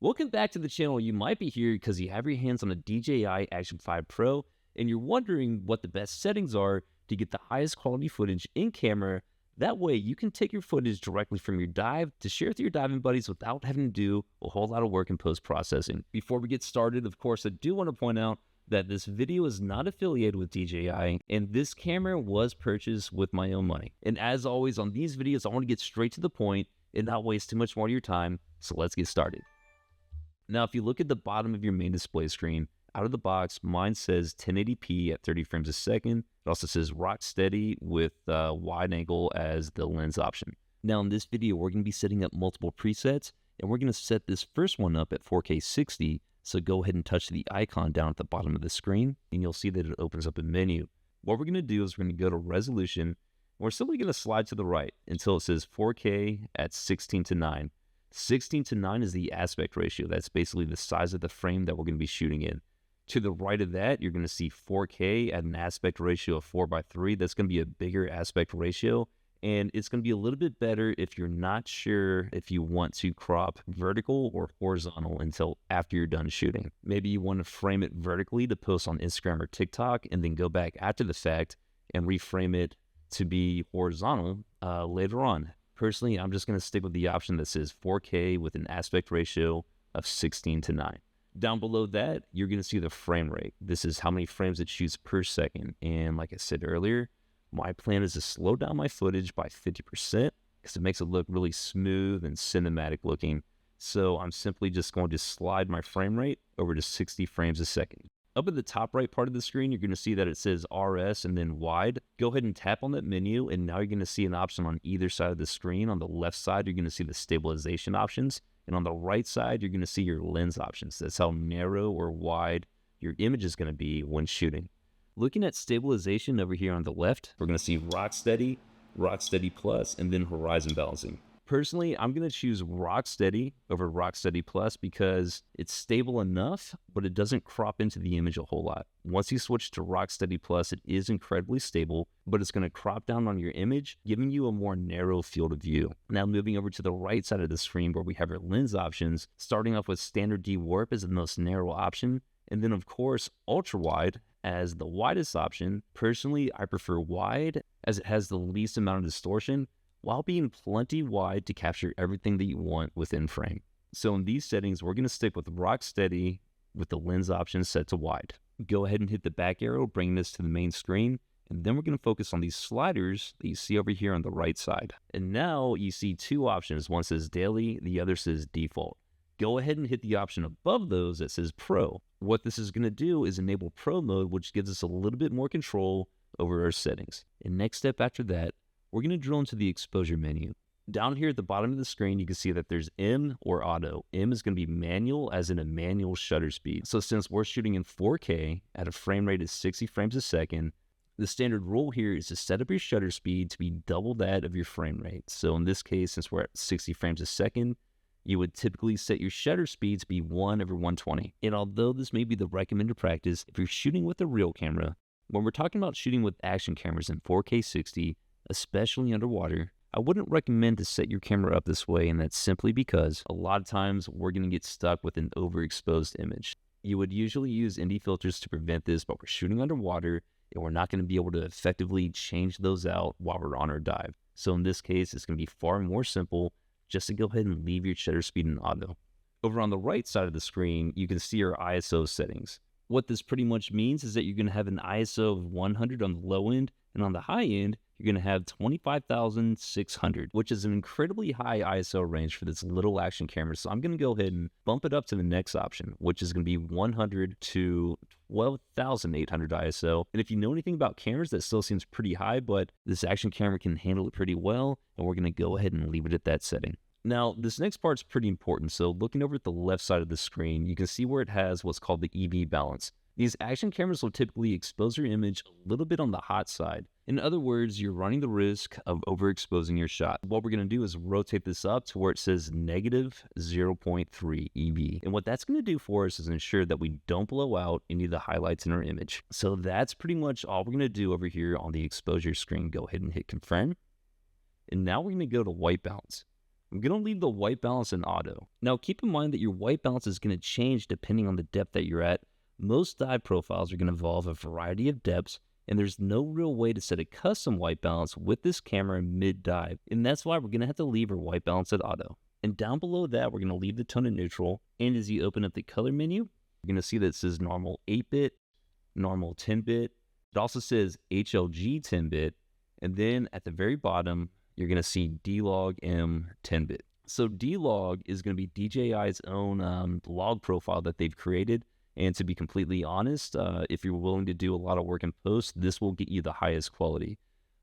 Welcome back to the channel. You might be here because you have your hands on a DJI Action 5 Pro and you're wondering what the best settings are to get the highest quality footage in camera. That way you can take your footage directly from your dive to share with your diving buddies without having to do a whole lot of work in post-processing. Before we get started, of course, I do want to point out that this video is not affiliated with DJI and this camera was purchased with my own money. And as always on these videos, I want to get straight to the point and not waste too much more of your time. So let's get started. Now, if you look at the bottom of your main display screen, out of the box, mine says 1080p at 30 frames a second. It also says rock steady with wide angle as the lens option. Now, in this video, we're going to be setting up multiple presets, and we're going to set this first one up at 4K 60. So go ahead and touch the icon down at the bottom of the screen, and you'll see that it opens up a menu. What we're going to do is we're going to go to resolution. We're simply going to slide to the right until it says 4K at 16:9. 16:9 is the aspect ratio. That's basically the size of the frame that we're going to be shooting in. To the right of that, you're going to see 4K at an aspect ratio of 4:3. That's going to be a bigger aspect ratio, and it's going to be a little bit better if you're not sure if you want to crop vertical or horizontal until after you're done shooting. Maybe you want to frame it vertically to post on Instagram or TikTok, and then go back after the fact and reframe it to be horizontal later on. Personally, I'm just going to stick with the option that says 4K with an aspect ratio of 16:9. Down below that, you're going to see the frame rate. This is how many frames it shoots per second. And like I said earlier, my plan is to slow down my footage by 50% because it makes it look really smooth and cinematic looking. So I'm simply just going to slide my frame rate over to 60 frames a second. Up at the top right part of the screen, you're going to see that it says RS and then wide. Go ahead and tap on that menu, and now you're going to see an option on either side of the screen. On the left side, you're going to see the stabilization options, and on the right side, you're going to see your lens options. That's how narrow or wide your image is going to be when shooting. Looking at stabilization over here on the left, we're going to see Rock Steady Plus, and then horizon balancing. Personally, I'm going to choose Rock Steady over Rock Steady Plus because it's stable enough, but it doesn't crop into the image a whole lot. Once you switch to Rock Steady Plus, it is incredibly stable, but it's going to crop down on your image, giving you a more narrow field of view. Now, moving over to the right side of the screen where we have our lens options, starting off with standard D-warp as the most narrow option, and then, of course, ultra wide as the widest option. Personally, I prefer wide as it has the least amount of distortion, while being plenty wide to capture everything that you want within frame. So in these settings, we're going to stick with Rock Steady with the lens option set to wide. Go ahead and hit the back arrow, bringing this to the main screen, and then we're going to focus on these sliders that you see over here on the right side. And now you see two options. One says daily, the other says default. Go ahead and hit the option above those that says Pro. What this is going to do is enable Pro mode, which gives us a little bit more control over our settings. And next step after that, we're going to drill into the exposure menu. Down here at the bottom of the screen, you can see that there's M or auto. M is going to be manual, as in a manual shutter speed. So since we're shooting in 4K at a frame rate of 60 frames a second, the standard rule here is to set up your shutter speed to be double that of your frame rate. So in this case, since we're at 60 frames a second, you would typically set your shutter speed to be 1/120. And although this may be the recommended practice, if you're shooting with a real camera, when we're talking about shooting with action cameras in 4K 60, especially underwater, I wouldn't recommend to set your camera up this way, and that's simply because a lot of times we're going to get stuck with an overexposed image. You would usually use ND filters to prevent this, but we're shooting underwater, and we're not going to be able to effectively change those out while we're on our dive. So in this case, it's going to be far more simple just to go ahead and leave your shutter speed in auto. Over on the right side of the screen, you can see your ISO settings. What this pretty much means is that you're going to have an ISO of 100 on the low end, and on the high end, you're going to have 25,600, which is an incredibly high ISO range for this little action camera. So I'm going to go ahead and bump it up to the next option, which is going to be 100 to 12,800 ISO. And if you know anything about cameras, that still seems pretty high, but this action camera can handle it pretty well, and we're going to go ahead and leave it at that setting. Now, this next part's pretty important. So looking over at the left side of the screen, you can see where it has what's called the EV balance. These action cameras will typically expose your image a little bit on the hot side. In other words, you're running the risk of overexposing your shot. What we're going to do is rotate this up to where it says negative 0.3 EV. And what that's going to do for us is ensure that we don't blow out any of the highlights in our image. So that's pretty much all we're going to do over here on the exposure screen. Go ahead and hit confirm. And now we're going to go to white balance. I'm going to leave the white balance in auto. Now keep in mind that your white balance is going to change depending on the depth that you're at. Most dive profiles are going to involve a variety of depths, and there's no real way to set a custom white balance with this camera mid-dive, and that's why we're going to have to leave our white balance at auto. And down below that, we're going to leave the tone at neutral, and as you open up the color menu, you're going to see that it says normal 8-bit, normal 10-bit. It also says HLG 10-bit, and then at the very bottom, you're going to see D-Log M 10-bit. So D-Log is going to be DJI's own log profile that they've created. And to be completely honest, if you're willing to do a lot of work in post, this will get you the highest quality.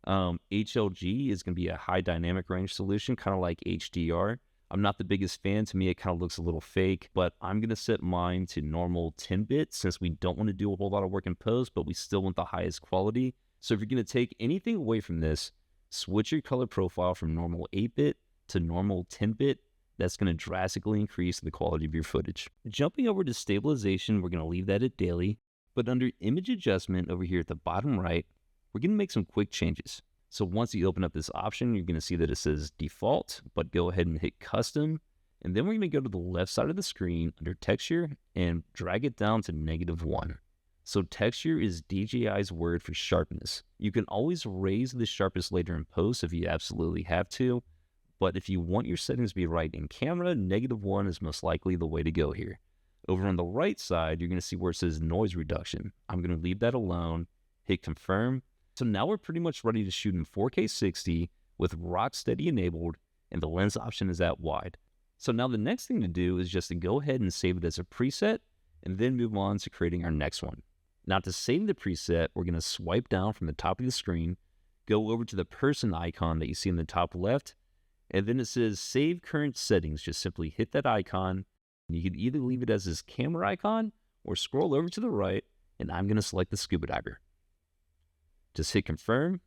HLG is going to be a high dynamic range solution, kind of like HDR. I'm not the biggest fan. To me, it kind of looks a little fake, but I'm going to set mine to normal 10-bit since we don't want to do a whole lot of work in post, but we still want the highest quality. So if you're going to take anything away from this, switch your color profile from normal 8-bit to normal 10-bit. That's going to drastically increase the quality of your footage. Jumping over to stabilization, we're going to leave that at daily, but under image adjustment over here at the bottom right, we're going to make some quick changes. So once you open up this option, you're going to see that it says default, but go ahead and hit custom. And then we're going to go to the left side of the screen under texture and drag it down to -1. So texture is DJI's word for sharpness. You can always raise the sharpness later in post if you absolutely have to, but if you want your settings to be right in camera, -1 is most likely the way to go here. Over on the right side, you're going to see where it says noise reduction. I'm going to leave that alone, hit confirm. So now we're pretty much ready to shoot in 4K 60 with rock steady enabled, and the lens option is at wide. So now the next thing to do is just to go ahead and save it as a preset, and then move on to creating our next one. Now to save the preset, we're going to swipe down from the top of the screen, go over to the person icon that you see in the top left, and then it says save current settings. Just simply hit that icon. You can either leave it as this camera icon or scroll over to the right, and I'm going to select the scuba diver. Just hit confirm,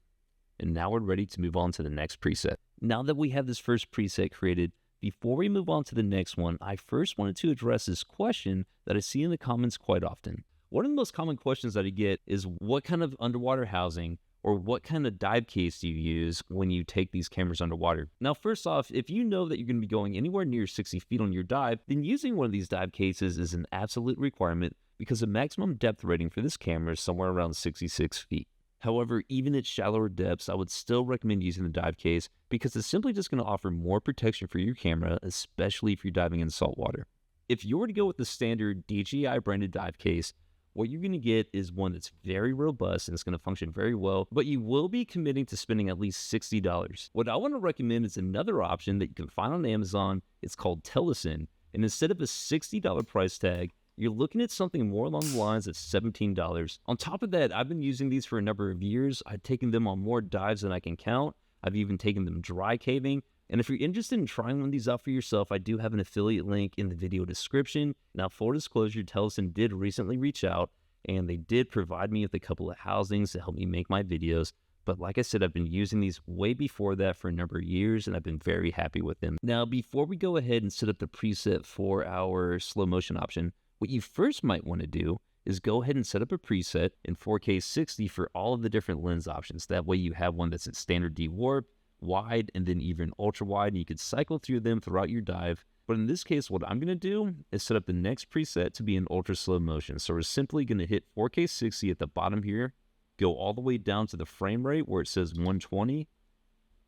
and now we're ready to move on to the next preset. Now that we have this first preset created, before we move on to the next one, I first wanted to address this question that I see in the comments quite often. One of the most common questions that I get is what kind of underwater housing or what kind of dive case do you use when you take these cameras underwater? Now, first off, if you know that you're going to be going anywhere near 60 feet on your dive, then using one of these dive cases is an absolute requirement because the maximum depth rating for this camera is somewhere around 66 feet. However, even at shallower depths, I would still recommend using the dive case because it's simply just going to offer more protection for your camera, especially if you're diving in salt water. If you were to go with the standard DJI branded dive case, what you're going to get is one that's very robust and it's going to function very well, but you will be committing to spending at least $60. What I want to recommend is another option that you can find on Amazon. It's called Telesin, and instead of a $60 price tag, you're looking at something more along the lines of $17. On top of that, I've been using these for a number of years. I've taken them on more dives than I can count. I've even taken them dry caving. And if you're interested in trying one of these out for yourself, I do have an affiliate link in the video description. Now, full disclosure, Telesin did recently reach out, and they did provide me with a couple of housings to help me make my videos. But like I said, I've been using these way before that for a number of years, and I've been very happy with them. Now, before we go ahead and set up the preset for our slow motion option, what you first might want to do is go ahead and set up a preset in 4K 60 for all of the different lens options. That way you have one that's at standard D-warp, wide, and then even ultra wide, and you could cycle through them throughout your dive. But in this case, what I'm going to do is set up the next preset to be in ultra slow motion. So we're simply going to hit 4K 60 at the bottom here, go all the way down to the frame rate where it says 120,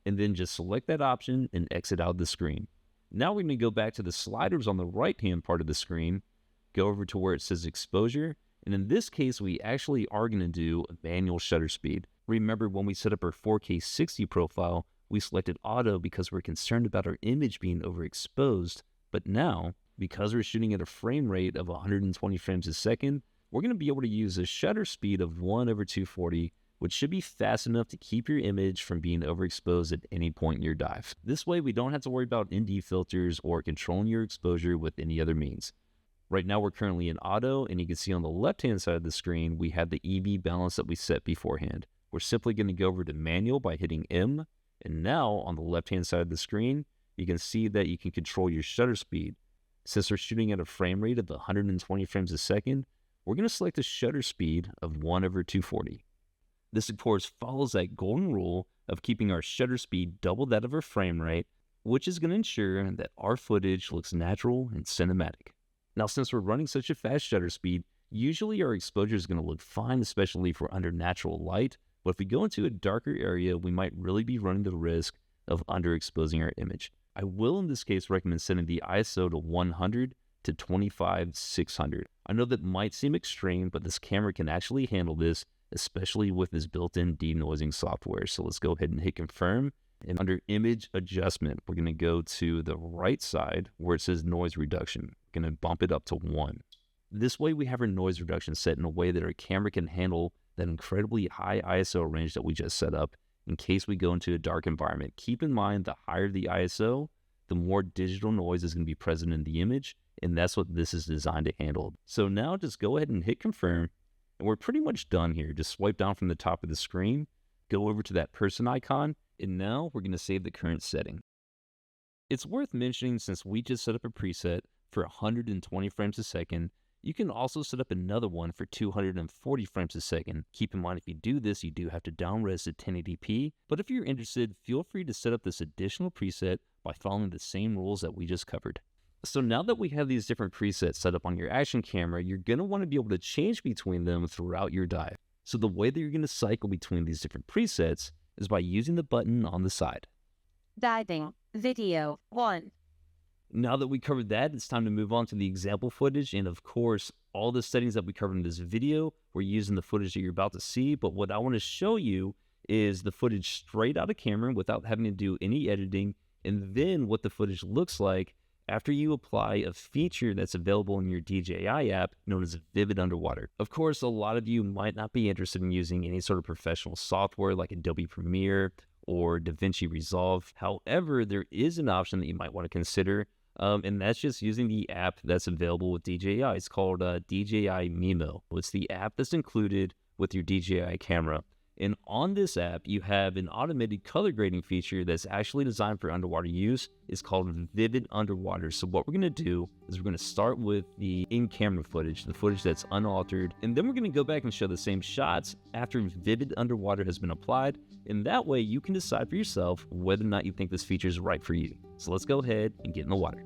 and then just select that option and exit out of the screen. Now we're going to go back to the sliders on the right-hand part of the screen, go over to where it says exposure, and in this case, we actually are going to do a manual shutter speed. Remember, when we set up our 4K 60 profile, we selected auto because we're concerned about our image being overexposed, but now, because we're shooting at a frame rate of 120 frames a second, we're going to be able to use a shutter speed of 1/240, which should be fast enough to keep your image from being overexposed at any point in your dive. This way, we don't have to worry about ND filters or controlling your exposure with any other means. Right now, we're currently in auto, and you can see on the left-hand side of the screen, we have the EB balance that we set beforehand. We're simply going to go over to manual by hitting M, and now on the left-hand side of the screen, you can see that you can control your shutter speed. Since we're shooting at a frame rate of 120 frames a second, we're going to select a shutter speed of 1/240. This, of course, follows that golden rule of keeping our shutter speed double that of our frame rate, which is going to ensure that our footage looks natural and cinematic. Now, since we're running such a fast shutter speed, usually our exposure is going to look fine, especially if we're under natural light. But if we go into a darker area, we might really be running the risk of underexposing our image. I will, in this case, recommend setting the ISO to 100 to 25/600. I know that might seem extreme, but this camera can actually handle this, especially with this built-in denoising software. So let's go ahead and hit confirm. And under image adjustment, we're going to go to the right side where it says noise reduction. We're going to bump it up to 1. This way we have our noise reduction set in a way that our camera can handle that incredibly high ISO range that we just set up in case we go into a dark environment. Keep in mind, the higher the ISO, the more digital noise is going to be present in the image, and that's what this is designed to handle. So now just go ahead and hit confirm, and we're pretty much done here. Just swipe down from the top of the screen, go over to that person icon, and now we're going to save the current setting. It's worth mentioning, since we just set up a preset for 120 frames a second, you can also set up another one for 240 frames a second. Keep in mind, if you do this, you do have to downres to 1080p, but if you're interested, feel free to set up this additional preset by following the same rules that we just covered. So now that we have these different presets set up on your action camera, you're going to want to be able to change between them throughout your dive. So the way that you're going to cycle between these different presets is by using the button on the side. Diving, video, 1. Now that we covered that, it's time to move on to the example footage. And of course, all the settings that we covered in this video, we're using the footage that you're about to see. But what I want to show you is the footage straight out of camera without having to do any editing, and then what the footage looks like after you apply a feature that's available in your DJI app known as Vivid Underwater. Of course, a lot of you might not be interested in using any sort of professional software like Adobe Premiere or DaVinci Resolve. However, there is an option that you might want to consider, and that's just using the app that's available with DJI. It's called DJI Mimo. It's the app that's included with your DJI camera. And on this app, you have an automated color grading feature that's actually designed for underwater use. It's called Vivid Underwater. So what we're going to do is we're going to start with the in-camera footage, the footage that's unaltered, and then we're going to go back and show the same shots after Vivid Underwater has been applied. And that way you can decide for yourself whether or not you think this feature is right for you. So let's go ahead and get in the water.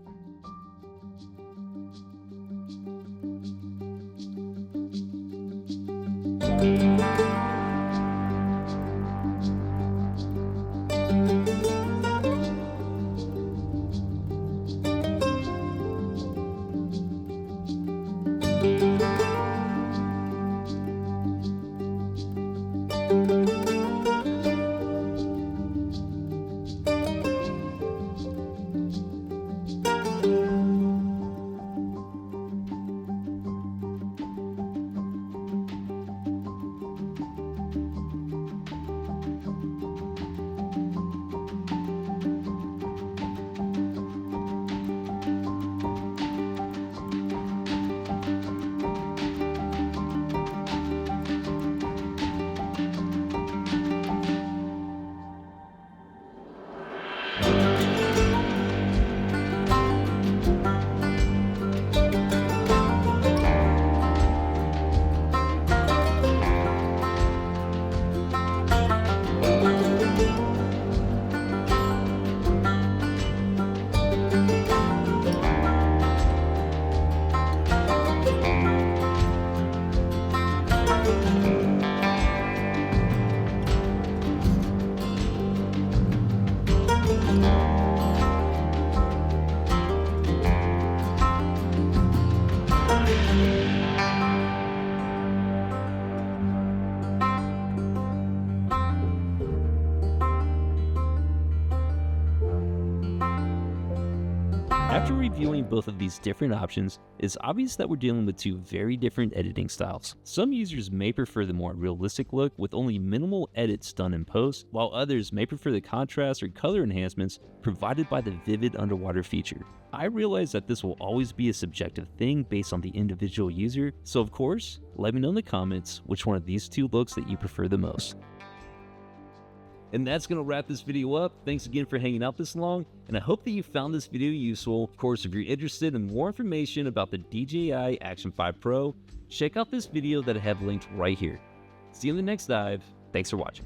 After reviewing both of these different options, it's obvious that we're dealing with two very different editing styles. Some users may prefer the more realistic look with only minimal edits done in post, while others may prefer the contrast or color enhancements provided by the Vivid Underwater feature. I realize that this will always be a subjective thing based on the individual user, so of course, let me know in the comments which one of these two looks that you prefer the most. And that's going to wrap this video up. Thanks again for hanging out this long, and I hope that you found this video useful. Of course, if you're interested in more information about the DJI Action 5 Pro, check out this video that I have linked right here. See you in the next dive. Thanks for watching.